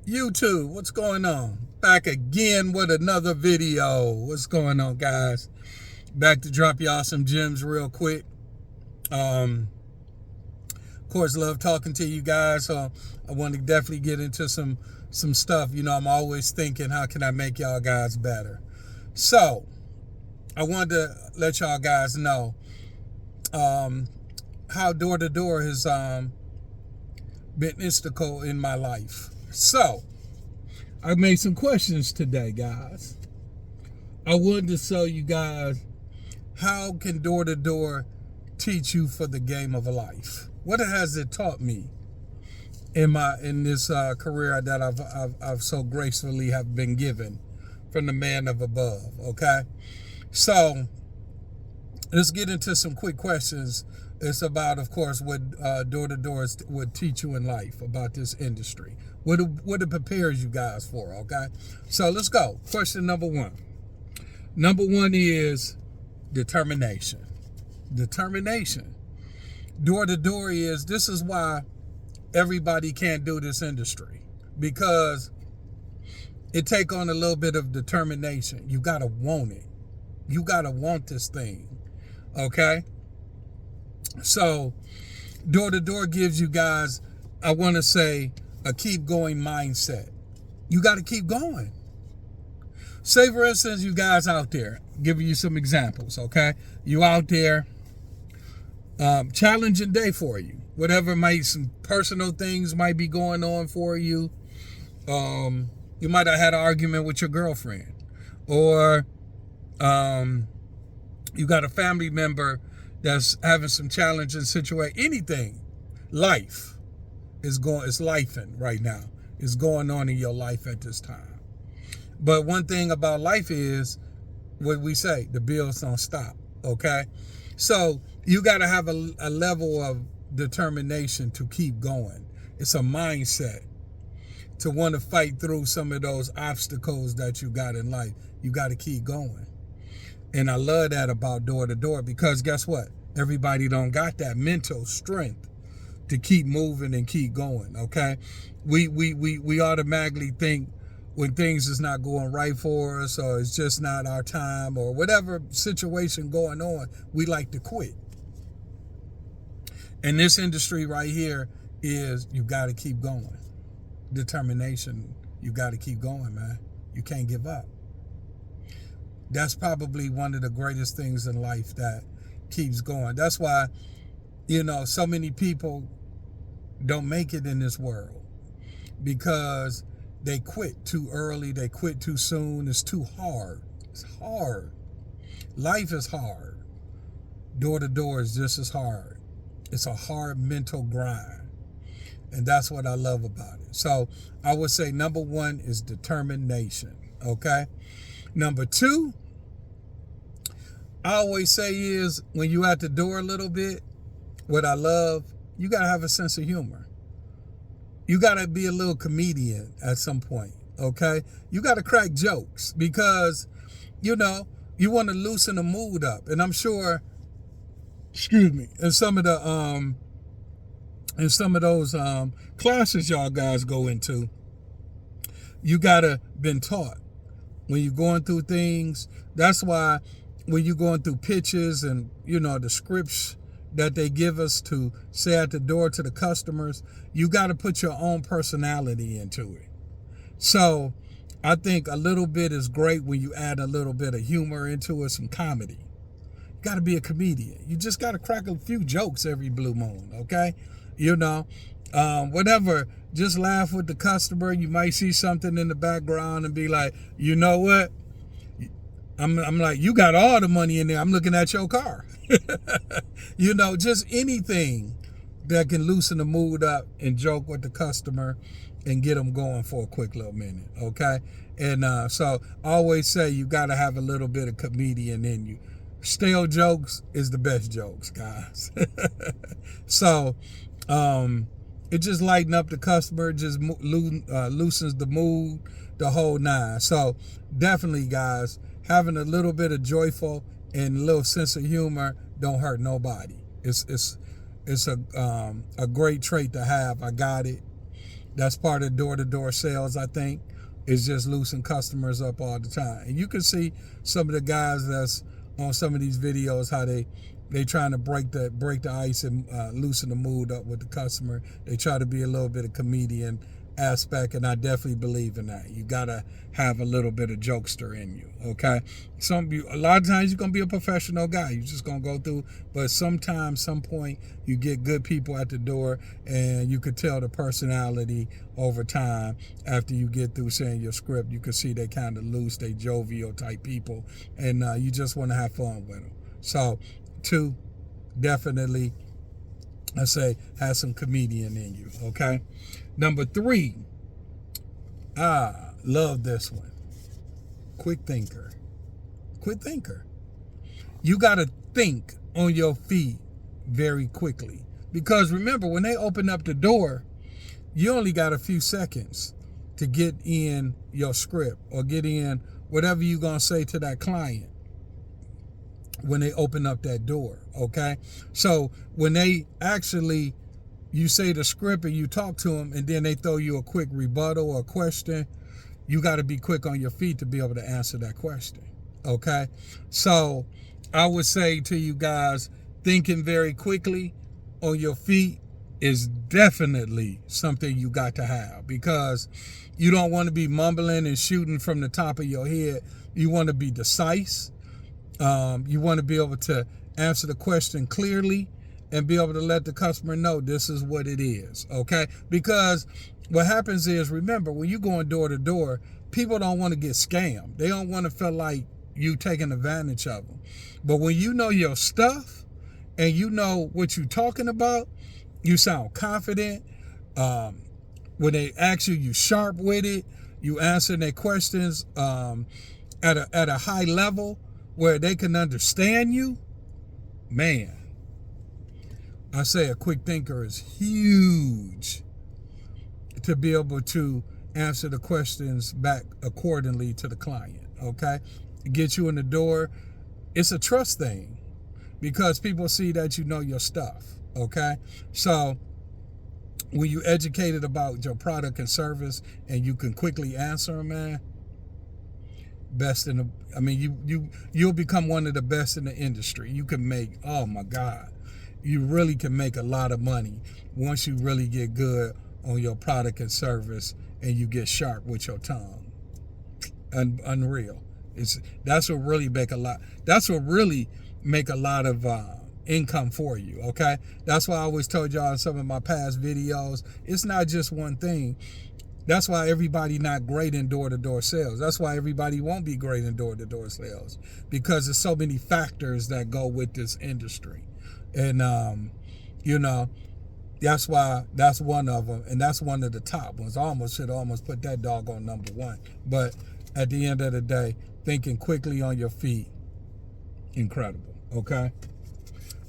YouTube, what's going on? Back again with another video. What's going on, guys? Back to drop y'all some gems real quick. Of course, love talking to you guys. So I want to definitely get into some stuff. You know, I'm always thinking, how can I make y'all guys better? So I wanted to let y'all guys know how door to door has been integral in my life. So I made some questions today, guys. I wanted to show you guys, how can door to door teach you for the game of life? What has it taught me in this career that I've so gracefully have been given from the man of above? Okay, so let's get into some quick questions. It's about, of course, what door to door would teach you in life about this industry. What it prepares you guys for, okay? So let's go. Question number one. Number one is determination. Determination. Door to door this is why everybody can't do this industry, because it take on a little bit of determination. You got to want it. You got to want this thing, okay? So door to door gives you guys, I want to say, a keep going mindset. You got to keep going. Say, for instance, you guys out there, giving you some examples, okay? You out there, challenging day for you. Whatever some personal things might be going on for you. You might have had an argument with your girlfriend, or you got a family member that's having some challenging situation. Anything, life is lifing right now. It's going on in your life at this time. But one thing about life is what we say: the bills don't stop. Okay, so you got to have a level of determination to keep going. It's a mindset to want to fight through some of those obstacles that you got in life. You got to keep going. And I love that about door to door, because guess what? Everybody don't got that mental strength to keep moving and keep going, okay? We automatically think when things is not going right for us, or it's just not our time, or whatever situation going on, we like to quit. And this industry right here is, you got to keep going. Determination, you got to keep going, man. You can't give up. That's probably one of the greatest things in life that keeps going. That's why, so many people don't make it in this world, because they quit too early. They quit too soon. It's too hard. It's hard. Life is hard. Door to door is just as hard. It's a hard mental grind. And that's what I love about it. So I would say number one is determination. Okay. Number two, I always say is, when you at the door a little bit, what I love, you got to have a sense of humor. You got to be a little comedian at some point, okay? You got to crack jokes, because, you want to loosen the mood up. And I'm sure, in some of those classes y'all guys go into, you got to been taught when you're going through things. That's why when you're going through pitches and, the scripts that they give us to say at the door to the customers, you got to put your own personality into it. So I think a little bit is great when you add a little bit of humor into it, some comedy. You got to be a comedian. You just got to crack a few jokes every blue moon, okay? Whatever, just laugh with the customer. You might see something in the background and be like, you know what? I'm like, you got all the money in there. I'm looking at your car. Just anything that can loosen the mood up and joke with the customer and get them going for a quick little minute, okay? And so I always say you got to have a little bit of comedian in you. Stale jokes is the best jokes, guys. So it just lighten up the customer, just loosens the mood, the whole nine. So definitely, guys, having a little bit of joyful and a little sense of humor don't hurt nobody. It's a great trait to have. I got it. That's part of door-to-door sales, I think, is just loosening customers up all the time. And you can see some of the guys that's on some of these videos how they trying to break the ice and loosen the mood up with the customer. They try to be a little bit of comedian aspect, and I definitely believe in that. You gotta have a little bit of jokester in you, okay? A lot of times you're gonna be a professional guy. You're just gonna go through, but sometimes, some point, you get good people at the door, and you could tell the personality over time. After you get through saying your script, you can see they kind of loose, they jovial type people, and you just want to have fun with them. So, 2, definitely, I say, have some comedian in you, okay? Number 3, love this one. Quick thinker. Quick thinker. You got to think on your feet very quickly. Because remember, when they open up the door, you only got a few seconds to get in your script or get in whatever you're going to say to that client when they open up that door, okay? So when they actually, you say the script and you talk to them and then they throw you a quick rebuttal or a question, you got to be quick on your feet to be able to answer that question, okay? So I would say to you guys, thinking very quickly on your feet is definitely something you got to have, because you don't want to be mumbling and shooting from the top of your head. You want to be decisive. You want to be able to answer the question clearly and be able to let the customer know this is what it is, okay? Because what happens is, remember, when you're going door to door, people don't want to get scammed. They don't want to feel like you taking advantage of them. But when you know your stuff and you know what you're talking about, you sound confident. When they ask you, you sharp with it. You answer their questions at a high level where they can understand you. Man, I say a quick thinker is huge to be able to answer the questions back accordingly to the client, okay? Get you in the door. It's a trust thing because people see that you know your stuff, okay? So when you educated about your product and service and you can quickly answer them, man, best in the, I mean, you'll become one of the best in the industry. You can make, oh my God, you really can make a lot of money once you really get good on your product and service and you get sharp with your tongue. Unreal. That's what really make a lot of income for you, okay? That's why I always told y'all in some of my past videos, it's not just one thing. That's why everybody not great in door-to-door sales. That's why everybody won't be great in door-to-door sales, because there's so many factors that go with this industry. And, that's why that's one of them. And that's one of the top ones. I should almost put that dog on number 1. But at the end of the day, thinking quickly on your feet, incredible, okay?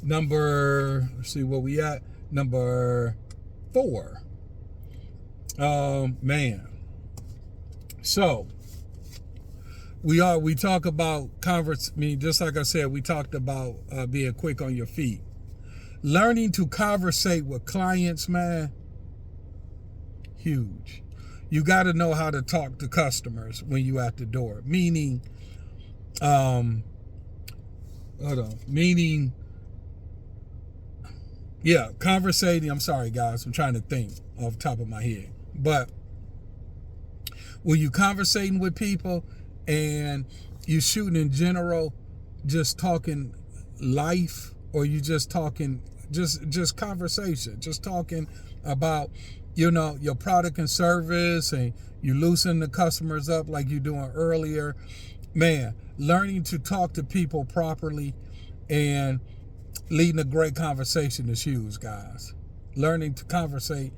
Let's see where we at. Number 4. Man. So we talk about just like I said, we talked about being quick on your feet. Learning to conversate with clients, man, huge. You got to know how to talk to customers when you at the door. Meaning, conversating. I'm sorry, guys. I'm trying to think off the top of my head. But when you conversating with people and you shooting in general, just talking life, or you just talking just conversation, just talking about, your product and service, and you loosen the customers up like you doing earlier, man, learning to talk to people properly and leading a great conversation is huge, guys. Learning to conversate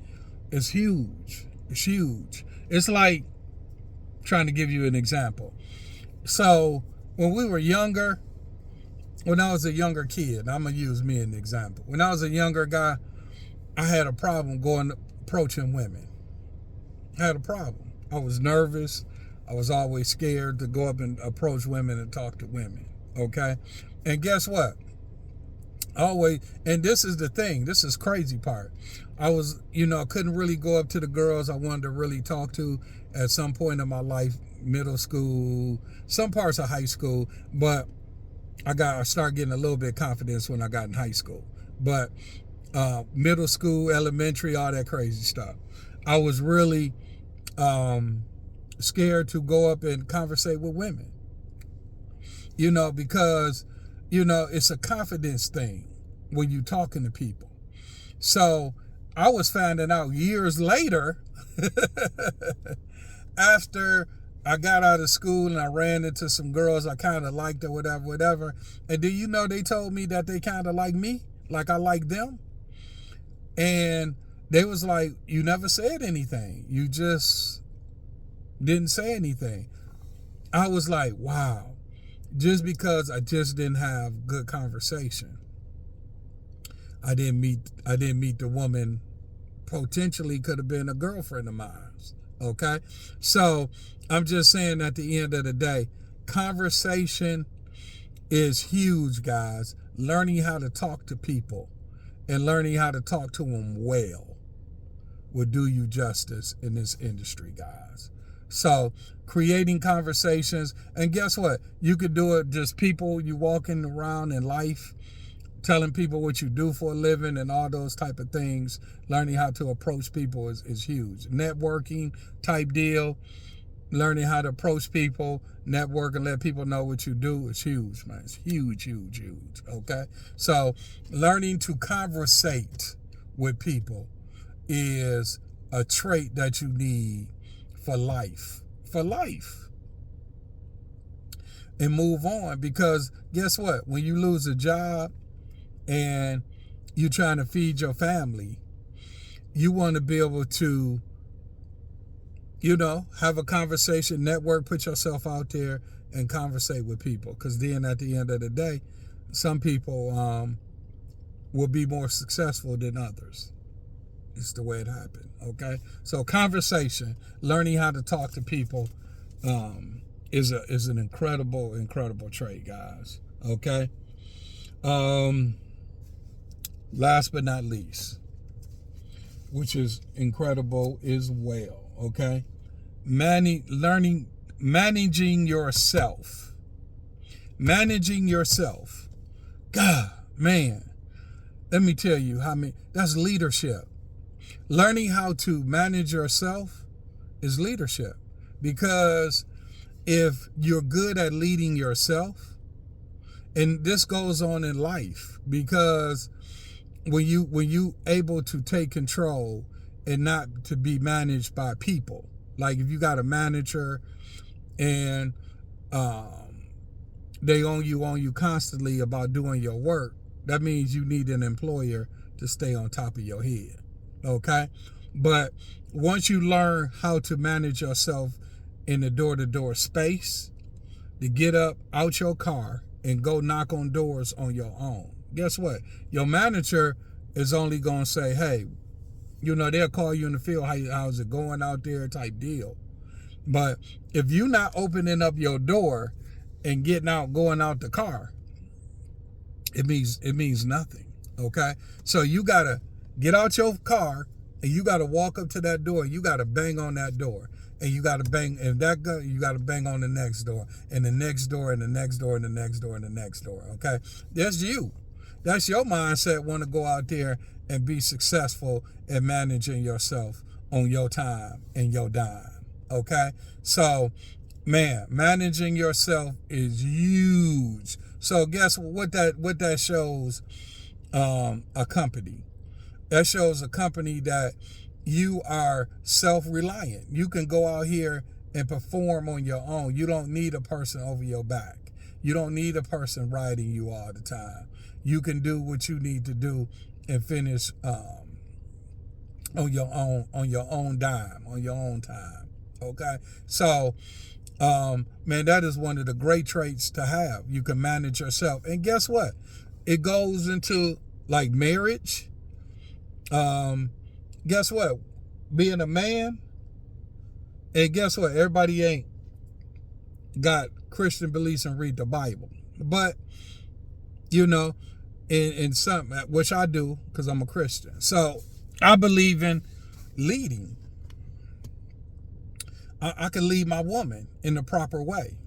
is huge. It's huge. It's like, trying to give you an example. So when we were younger, when I was a younger kid, I'm going to use me as an example. When I was a younger guy, I had a problem approaching women. I had a problem. I was nervous. I was always scared to go up and approach women and talk to women, okay? And guess what? Always. And this is the thing, this is crazy part. I was, couldn't really go up to the girls I wanted to really talk to at some point in my life, middle school, some parts of high school, but I started getting a little bit of confidence when I got in high school. But middle school, elementary, all that crazy stuff, I was really scared to go up and conversate with women, because, it's a confidence thing when you talking to people. So I was finding out years later, after I got out of school and I ran into some girls I kind of liked or whatever. And then, they told me that they kind of like me, like I like them. And they was like, you never said anything. You just didn't say anything. I was like, wow, just because I just didn't have good conversation. I didn't meet the woman potentially could have been a girlfriend of mine. Okay. So I'm just saying, at the end of the day, conversation is huge, guys. Learning how to talk to people and learning how to talk to them well will do you justice in this industry, guys. So creating conversations, and guess what? You could do it just people you walking around in life, telling people what you do for a living and all those type of things. Learning how to approach people is huge. Networking type deal, learning how to approach people, network, and let people know what you do is huge, man. It's huge, huge, huge. Okay? So learning to conversate with people is a trait that you need for life. For life. And move on, because guess what? When you lose a job and you're trying to feed your family, you want to be able to, have a conversation, network, put yourself out there and conversate with people. Because then at the end of the day, some people will be more successful than others. It's the way it happened. Okay. So conversation, learning how to talk to people is an incredible, incredible trait, guys. Okay. Last but not least, which is incredible as well. Okay. Managing yourself. Managing yourself. God, man, let me tell you that's leadership. Learning how to manage yourself is leadership, because if you're good at leading yourself, and this goes on in life, because when you able to take control and not to be managed by people, like if you got a manager and they own you constantly about doing your work, that means you need an employer to stay on top of your head. Okay? But once you learn how to manage yourself in the door-to-door space, to get up out your car and go knock on doors on your own, guess what? Your manager is only going to say, hey, they'll call you in the field, how's it going out there type deal. But if you're not opening up your door and going out the car, it means nothing. Okay? So you got to get out your car and you got to walk up to that door. You got to bang on that door. And you got to bang, you got to bang on the next door, and the next door, and the next door, and the next door, and the next door. Okay? That's you. That's your mindset, want to go out there and be successful at managing yourself on your time and your dime. Okay? So, man, managing yourself is huge. So guess what that shows a company. That shows a company that you are self-reliant. You can go out here and perform on your own. You don't need a person over your back. You don't need a person riding you all the time. You can do what you need to do and finish on your own dime, on your own time. Okay? So, man, that is one of the great traits to have. You can manage yourself. And guess what? It goes into like marriage. Guess what? Being a man, and guess what? Everybody ain't got Christian beliefs and read the Bible. But, in something, which I do because I'm a Christian. So I believe in leading. I can lead my woman in the proper way.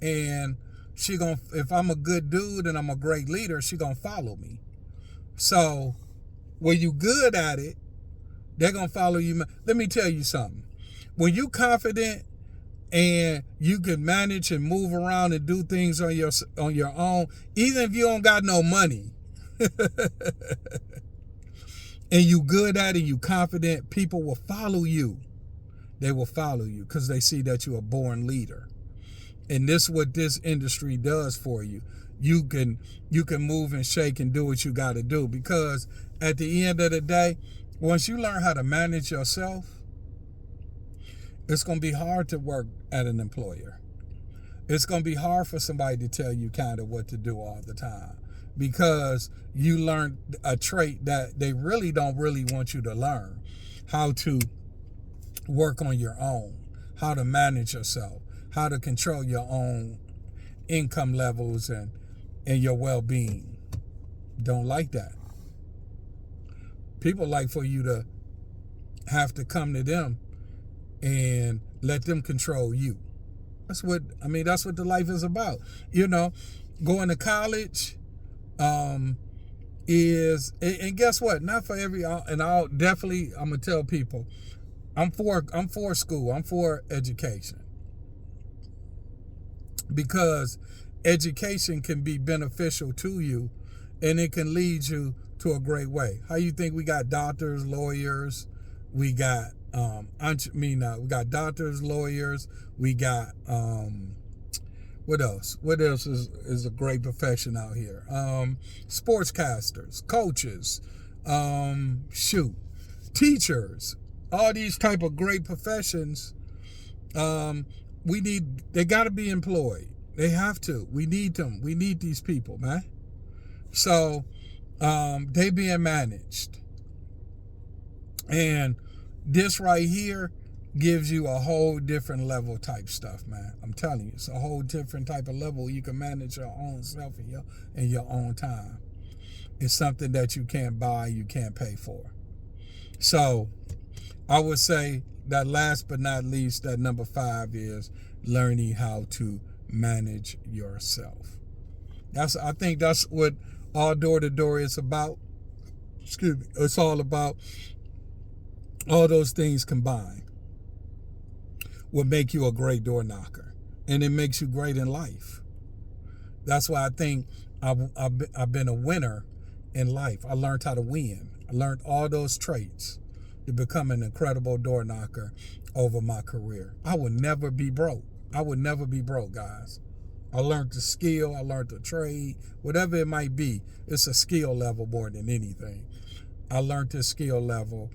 And if I'm a good dude and I'm a great leader, she gonna follow me. So when you good at it, they're gonna follow you. Let me tell you something. When you confident and you can manage and move around and do things on your own, even if you don't got no money, and you good at it, you confident, people will follow you. They will follow you because they see that you're a born leader. And this is what this industry does for you. You can move and shake and do what you got to do, because at the end of the day, once you learn how to manage yourself, it's going to be hard to work at an employer. It's going to be hard for somebody to tell you kind of what to do all the time, because you learned a trait that they really don't really want you to learn: how to work on your own, how to manage yourself, how to control your own income levels and your well-being. Don't like that. People like for you to have to come to them and let them control you. That's what the life is about. Going to college is, and guess what? Not for every, and I'm gonna tell people, I'm for school. I'm for education, because education can be beneficial to you, and it can lead you to a great way. How you think we got doctors, lawyers, we got we got doctors, lawyers, we got what else? What else is a great profession out here? Sportscasters, coaches, teachers, all these type of great professions. They got to be employed. They have to. We need them. We need these people, man. So they being managed. And this right here gives you a whole different level type stuff, man. I'm telling you, it's a whole different type of level. You can manage your own self in your own time. It's something that you can't buy, you can't pay for. So I would say that last but not least, that number 5 is learning how to manage yourself. I think that's what all door to door is about. Excuse me. It's all about all those things combined will make you a great door knocker, and it makes you great in life. That's why I think I've been a winner in life. I learned how to win. I learned all those traits to become an incredible door knocker over my career. I would never be broke. I would never be broke, guys. I learned the skill. I learned the trade. Whatever it might be, it's a skill level more than anything. I learned this skill level,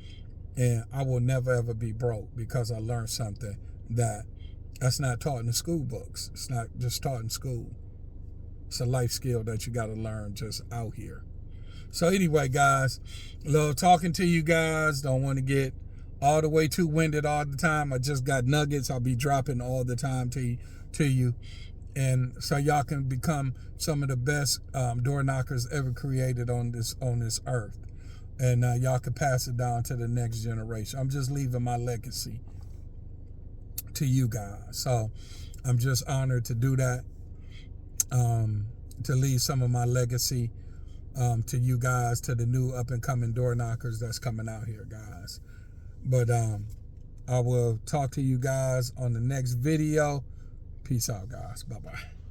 and I will never, ever be broke because I learned something that's not taught in the school books. It's not just taught in school. It's a life skill that you got to learn just out here. So anyway, guys, love talking to you guys. Don't want to get all the way too winded all the time. I just got nuggets I'll be dropping all the time to you. And so y'all can become some of the best door knockers ever created on this earth. And y'all can pass it down to the next generation. I'm just leaving my legacy to you guys. So I'm just honored to do that, to leave some of my legacy to you guys, to the new up and coming door knockers that's coming out here, guys. But I will talk to you guys on the next video. Peace out, guys. Bye-bye.